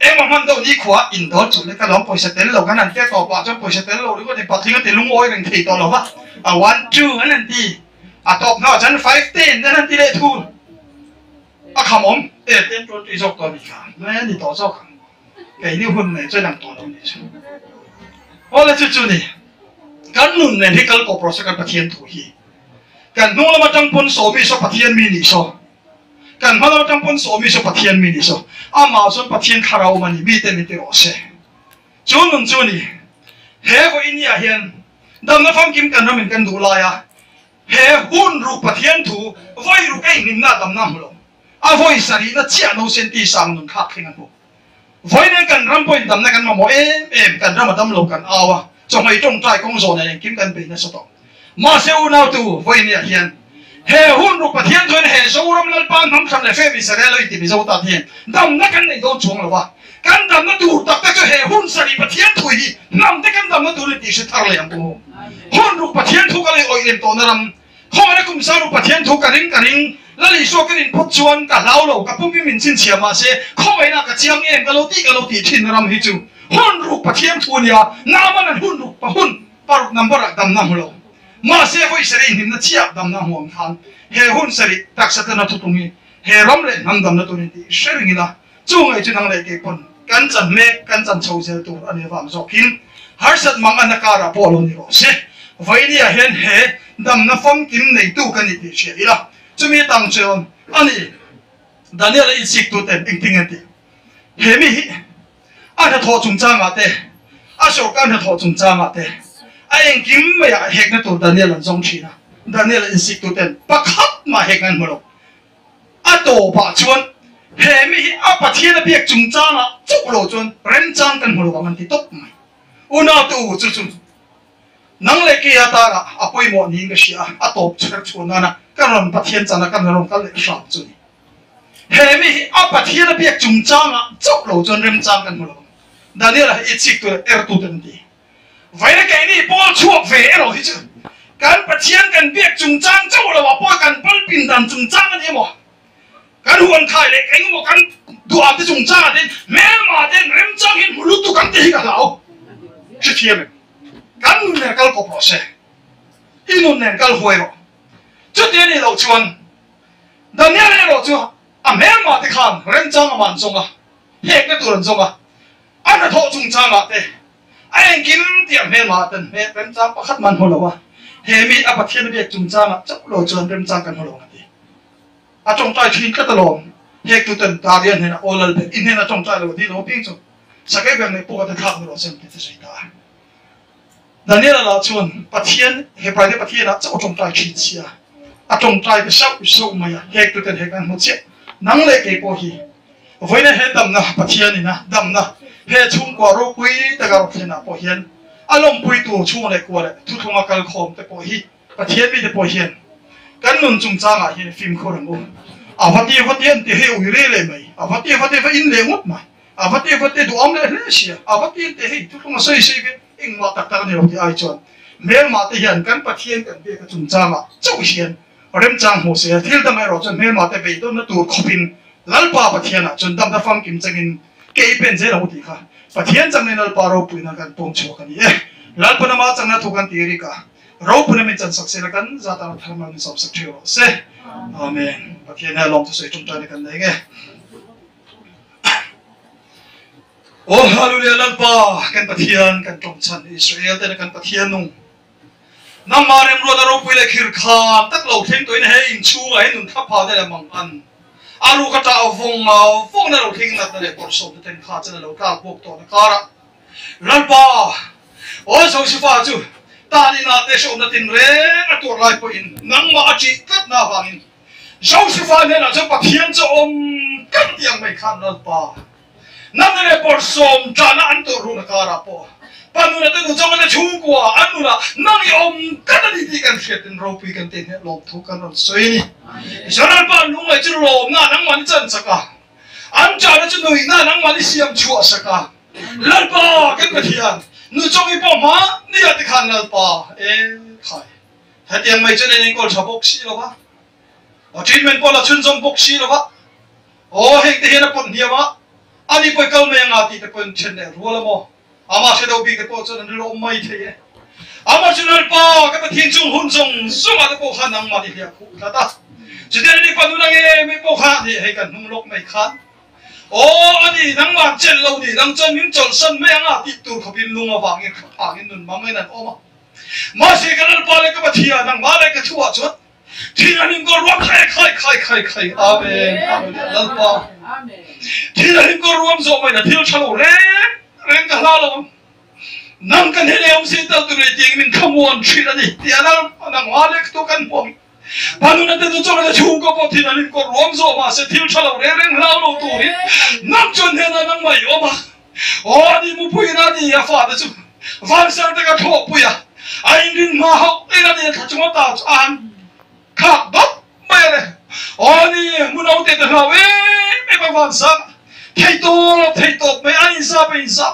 เอ็งมันตัวนี้ขวาอินโดจุดเลยก็ลองปล่อยสเตลเรากันนั่นแค่ต่อป่าจนปล่อยสเตลเราหรือว่าในปัจจุบันที่ลุงโอ้ยเป็นที่ต่อเราวะ1 2นั่นทีตบหน้าฉัน5 10นั่นทีเลยทูลขมเต้นตัวที่ชอบตัวนี้ค่ะแม่นี่ต่อชอบกันไอ้นี่หุ่นเนี่ยช่วยนำตัวเราเนี่ยช่วยโอ้แล้วจู่ๆนี่กันนุ่นเนี่ยที่กันก็โปรเซสกันปะเทียนถูกฮีกันนู้นเรามาจังปนโสมีชอบปะเทียนมีนิโซกันพอเราจังปนโสมีชอบปะเทียนมีนิโซมาส่วนปะเทียนคาราโอมันมีเต็มที่โรเซ่จู่นี่เฮ้ก็อินยาเฮียนดำน้ำฟังกิมกันเราเหมือนกันดูลายเฮ้หุ่นรูปปะเทียนถูไว้รูปไอ้นิมน่าดำน้ำลงไว้สรีน่าเจ้าโนเซนตีสังนุ่งขาดทิ้งกันพวกไว้เนี่ยกันรำพูดดำเนี่ยกันมาโมกันรำมาดำลงกันจงให้จงใจกงโซนเนี่ยกิมกันเป็นสตอมาเซลนาวตูไว้เนี่ยเฮียนเฮหุ่นรูปเทียนตัวเนี่ยโซรำนัลปานทำสำเร็จเฟมิสเรลอยติมิโซตัดเฮียนดำเนี่ยกันในโดนชงหรอวะกันดำเนี่ยดูตักแต่จะเฮหุ่นสรีปเทียนถุยนำแต่กันดำเนี่ยดูเลยตีสุดทารเลยอันกูหุ่นรูปเทียนทุกอะไรอ่อยเล่นตัวนั่นข้อนั้นกุมสารูปเทียนทุกกระดิ่งแล้วลีชัวกันอินพุทชวนกับเล่าเรากับผู้มีมินชินเชียมาเซ่ข้อไว้น่ะกับเชียงเอ็มกับโลตีทินรำฮิจูหุ่นรูปเทียนทุนยาน้ำมันหุ่นรูปหุ่นปารุนัมบรักดำน้ำหัวมาเซ่ไว้สรีหินน่ะเชียบดำน้ำหัวมันทันเฮหุ่นสรีตักสัตย์น่ะทุกตรงนี้เฮรำเลยน้ำดำน่ะตัวนี้ดีเชื่องี้นะจู่ไอ้จุนังเลยเก็บคนกันจันเมฆกันจันโชว์เจ้าตัวอันนี้ว่ามันสกินหาสัตย์มังอันนักการะพอลนี่ก็เซ่ไว้เนี่ยเห็นเฮดำน้ำฟังกิมในตู้กันนี่ดีเชียดีละจะมีตังเชิญอันนี้ดานิเอลอิสิกตัวเต็มอิงติงเงินตีเฮมิอันนั้นทอจุงจ้างมาเตอาโชกันนั้นทอจุงจ้างมาเตไอ้เองกิมไม่อยากเฮกนั่นตัวดานิเอลจงชีนะดานิเอลอิสิกตัวเต็มปักฮับมาเฮกนั่นหมดอันโตป่าชวนเฮมิปัจเจียนเบียกจุงจ้างอ่ะจุกโลจวนเรนจ้างกันหมดว่ามันที่ตบไหมอุณาตัวจุดนังเล็กยาตาละอภัยหมดนี้ก็เสียตบชุดชวนนั่นนะกันรอนปัจเจียนจันทร์กันรอนกันเล็กสามจุดเฮมิปัจเจียนเบียกจุงจ้างอ่ะจุกโลจวนเรนจ้างกันหมดดานิเอลอิสิกตัวตัวเต็มที่ไว้ในแกนี่บอลชั่วเฟะเราที่จุดการปัจเจียนกันเบียกจุงจ้างเจ้าเราว่าป้อกันปั้นปินดันจุงจ้างกันยังบ่การหวนไทยเล็กเองบอกกันดูอาที่จุงจ้างดิแม่มาเดินเริ่มจ้างเห็นมุลุตุกันตีกันเราชิเทียมกันเนี่ยกันก็โปรเซสอินุนเนี่ยกันหวยเราจุดเดียวนี่เราชวนดานิเอลเราชวนแม่มาที่ขันเริ่มจ้างมันจงเฮกเนี่ยตัวเริ่มจงอันนั้นโทษจุงจ้างเตไอ้กินเตียมแม่มาเดินแม่เริ่มจ้างประคัดมันหัวเราเฮมีปัจเจียนเบียกจุงจ้างจับเราชวนเริ่มจ้างกันหัวเราจงใจทิ้งก็ตลอดเฮกตุตันตาเรียนเห็นโอเลลอินเห็นจงใจเราที่เราพิงจุสักแค่แบบในปกติทางเราเส้นที่จะใช้ได้ดังนี้เราชวนปัจเจียนเฮปรายที่ปัจเจียนจะจงใจชี้เชียจงใจไปเช่าสู้มาเฮกตุตันเฮกันหมดเช่นั่งเล็กเอโกฮีไว้ในเฮดำนะปัจเจียนนี่นะดำนะเฮชุ่มกว่ารูปุยแต่ก็เห็นนะพอเห็นอารมณ์ปุยตัวชุ่มอะไรกว่าเลยทุกทงอาการคมแต่พอฮีปัจเจียนไม่ได้พอเห็นกันนุ่นจุงจ้างเห็นฟิล์มโครังบุพัดเตี้ยนที่เฮอุยเร่เลยไหมพัดเตี้ยอินเลี้ยงหมดไหมพัดเตี้ยดูอมเลยเสียพัดเตี้ยที่เฮทุกคนมาใส่กันอิงมาตักนี่เราที่ไอจวนเมื่อมาที่เห็นกันปัจเจียนกันเบี้ยจุงจ้างเจ้าเห็นเริ่มจ้างหัวเสียที่ทำไมเราจนเมื่อมาที่ไปต้นนั่นตัวขบินลัลปาปัจเจียนจนดำตาฟังกิมจังอินเกี่ยเป็นเจ้าเราที่ค่ะปัจเจียนจังในลัลปาเราปุยนักการปงชัวกันนี่ลัลปนามาจังนั่นทุกกันตีริกาเราพูดในมิจันสักเซลกันจะต้องทำมันสอบสักเที่ยวเซ่อาเมนปัจจัยนี้ลองทุกสิ่งจงใจในกันได้ไงโอ้ฮาลูเลียลัลปากันปัจจัยกันจงชันอิสราเอลแต่กันปัจจัยนุ่งน้ำมาเรียมรัวเราพูดเลยคือขาดตักเราเท่งตัวนี้ให้อินชูไอ้หนุ่มทับพาได้ละมังอัน aru kata vong na lo thing na le por so ten kha chen lo ka bok to na kara lalpa o so si fa chu ta ni na te so na tin re na tur lai po in nang ma chi kat na wangin so si fa ne na chu pa thian cho kan tiang mai khan lalpa nam le por som jana an to ru na kara po panuna te nu chong na chu kwa anula nang kan di kan shet in ro pi kan te ne lo thu kan ro soi ni Israel pa lu ngai chu ro na nang man chan saka an cha na chu nui na nang man siam chu saka lal pa kan ka thian nu chong i po ma ni ya ti khan lal pa khai tha tiang mai chen ni kol cha bok si lo ba o treatment po la chun jong bok si lo ba o heng te hena pon hiam ma ani poi kal me nga ti te pon chen ne ro la mo ama se do bi ke po chen lo mai the ama chu lal pa ka thiên chung hun chung su ma ko khan nang ma ni ya khu ta ta chỉ để đi qua núi nghe mấy bộ khác thì hay cần hung lốc mấy khác, anh đi nắng mà chết lâu đi nắng chân những tròn sân mấy anh tiếp tục không biết luôn mà vàng cái nụn mắm cái này mà sẽ cái lần ba lại cái bát thìa nắng ba lại cái chua chuột thì anh em có ruộng khai amen lần ba thì anh em có ruộng rồi mày là thiếu chalo reng cái lao luôn nắng cái này ông xin tao tụi tiếng mình không muốn chuyện gì thì anh ba lại cái cần buông panuna te tu chong na chu ko po thin anin ko rom zo ma se thil thalo re reng lau lo tu ri nam chon he na nang mai o ma o ni mu pui na ni ya fa da chu van sang te ka tho pu ya ai rin ma ho te na ni ka chu ta an kha bap mai le o ni mu no te da we me ba van sang thei to me ai sa pe sa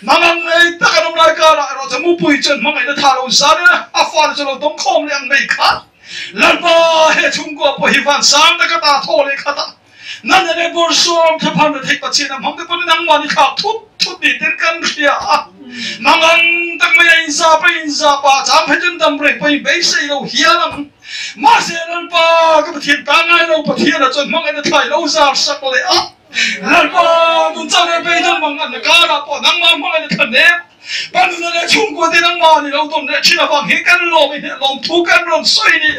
mangang nei ta ka nom lai ka ra ro cha mu pui chen mangai na tha lo sa na a fa da chu dong khom liang nei kha lalpa he chungko po hi van sam ta ka ta thole khata nan ne bor som tha phan thek pa chena mong te pon nang mani kha thut ni ten kan ria mangang tak mai in sa pa cham phen dam bre pai be sei lo hialam ma se lalpa ka thien ta ngai lo pa thien a chon mong ai thai lo sa sak le a lalpa nun cha ne be don mong an ka ra po nang ma mong ai than ne panuna le chung ko te nang ma ni lo tom ne china wang he kan lo mi lom thu kan ron soi ni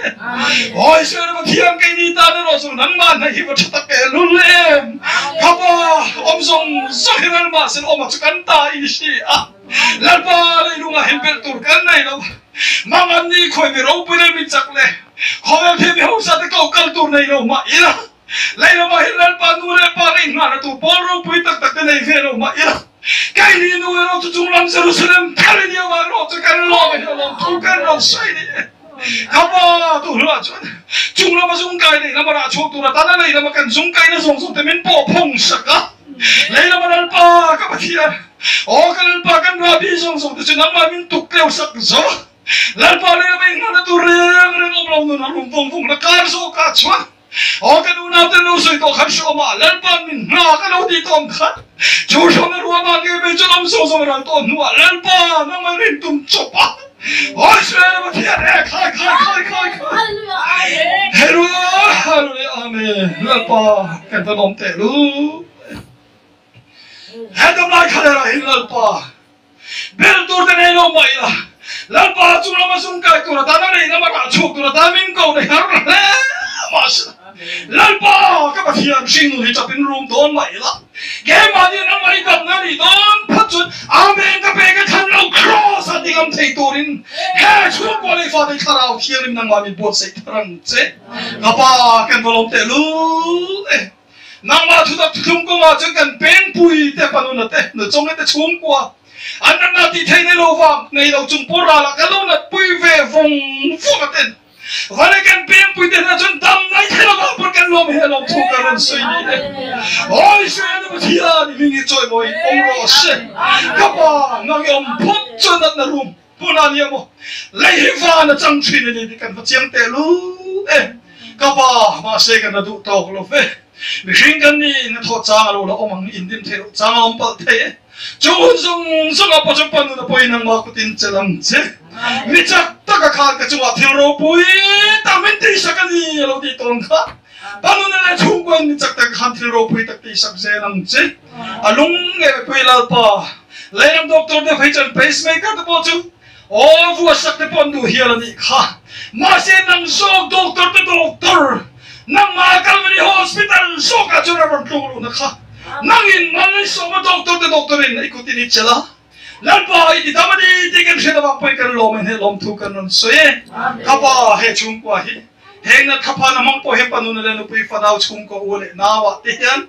oi se na thiam ke ni ta ne ro su nang ma na hi ba thata ke lu le ka ba om song so he ran ma sen om chu kan ta i si a lal ba le lu nga hen pel tur kan nai lo mang an ni khoi mi ro pu le mi chak le khoi phe mi ho sa te ko kal tur nei lo ma ira lai lo ma hin lal pa nu le pa ri nga na tu bol ro pu tak te nei ve lo ma ira cái gì nó nó tụi chúng làm Jerusalem cái gì mà nó tụi cái lo mà nó tụi cái nó sai đi không bao tụi nó chuyện chúng nó mà dùng cái này nó mà đã chụp tụi nó ta này nó mà cần dùng cái nó dùng để mình bỏ phong sắc á lấy nó mà làm pa các bạn thiệt cái làm pa cái nó bị dùng để cho nó mà mình tụt leo sắc rồi làm pa này mình nó tụi riêng ông lòng nó lùng phong nó cắt số cắt chuột cái nó nào tên nó soi to khát số mà làm pa mình nó cái nó đi tom khát chú sống ở ruộng mà nghe bên chỗ nằm sâu sâu rằng tôi nuốt lên pa nó mà lên tung chụp á ôi trời ơi thiệt đấy khai hallelujah amen lên pa cái tôi nằm tệ lu hết tầm lại khai ra hin lên pa bên tôi tên này nó mày là lên pa chúng nó mà sung cái tôi là ta nó này nó mà cả chụp tôi là ta mình cầu này hả mà lan pa các bạn thiền sinh người chụp in room đón mày là cái mà đi nó mày cầm nó đi đón phát xuất amen các bé cái thằng nào cross anh đi cầm thấy tôi đến hết chuột qua đây pha đây khao thiền im năng mà mình buồn say thằng chết các bạn cần vào lòng tệ lu năng mà thu tập chung công mà chỉ cần bên bùi tệ phần nó tệ nó trong cái chung qua anh đang đi thấy này lâu vàng này đầu chung bora là cái lâu là bùi về vùng phúc cái tên và lại cần bên bùi tên là chân tâm này thế là bao nhiêu cần lom hết lom thu cái lần suy nghĩ ôi suy nó mà thiệt là mình nghĩ chơi mồi ông rõ sẽ các bạn năng yếm phốt chân đất là luôn buồn anh em mà lấy pha nó trăng truy này thì cần phải chiang tệ luôn các bạn mà sẽ cần là đủ tàu luôn về vì riêng cái này nó thọ trang rồi là ông mang in điểm thế trang ông bảo thế chúng sung apa cepat nu poi nang ma kutin celam je mi chak ta ka kha ka chua thiro pui ta men ti sakani lo ti tong kha panu na chung kwan mi chak ta kha thiro pui tak ti sak je nang je alung nge pui la pa lem doctor de phai chan pacemaker ta po chu vu sak te pon du hial ni kha ma se nang so doctor nang ma Calvary Hospital so ka chura ron tunglu na kha nangin malai so ma doctor in ikutin itchala lalpa iti damadi tiken sheda ba poi kan lom he lom thu kan non so ye kapa he chung kwa hi heng na thapa na mang po he panun le no pui fadau chung ko ule nawa te hian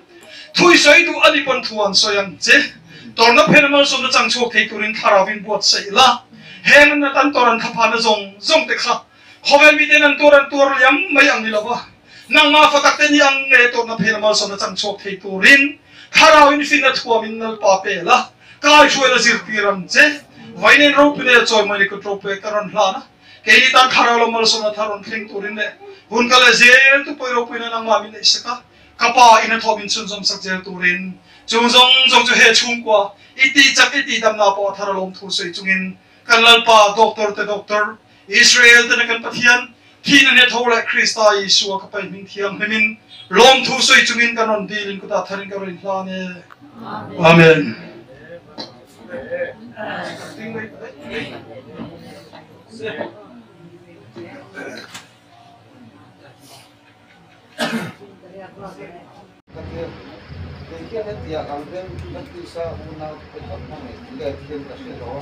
thui soi du ani pon thuan so yang che torna phenamal som na chang chok thei turin tharawin bot sei la heng na tan toran thapa na zong te kha khovel mi den an tur yam mai ang ni lawa nang ma fatak ten yang nge torna phenamal som na chang chok thei turin tharawin fin na thuamin nal pa pe la kai chuai la zirtiram che vainen ro pine choi mai ko trope karon hlana keini ta tharalo mal som na tharon thling turin ne hun kala zel tu poi ro pine nang ma min isaka kapa ina thobin chun som sak zel turin chung jong chu he chung kwa iti chak iti dam na po tharalom thu soi chungin kanlal pa doctor Israel te kan pathian thin ne thola Krista Yesu ka pai min thiam min lom thu soi chungin kanon dilin ko ta tharin ka rin hlane amen देखिए ना दिया काउंटर बत्ती सा उना पेट में ले थिन का से रो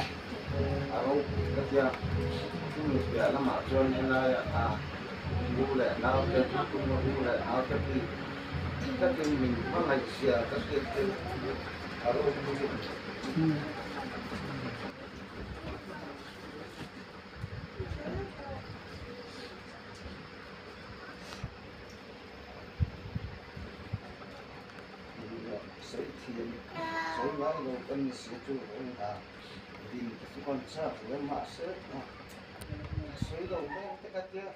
आरो कतिया तुम पे आला माचो ने ना आ बुले ना पे तुम बुले आ कति कति मिन मालेशिया कति आरो Saya lalu kan situ orang di tukang cah, orang masuk, saya dah umur dekat dia.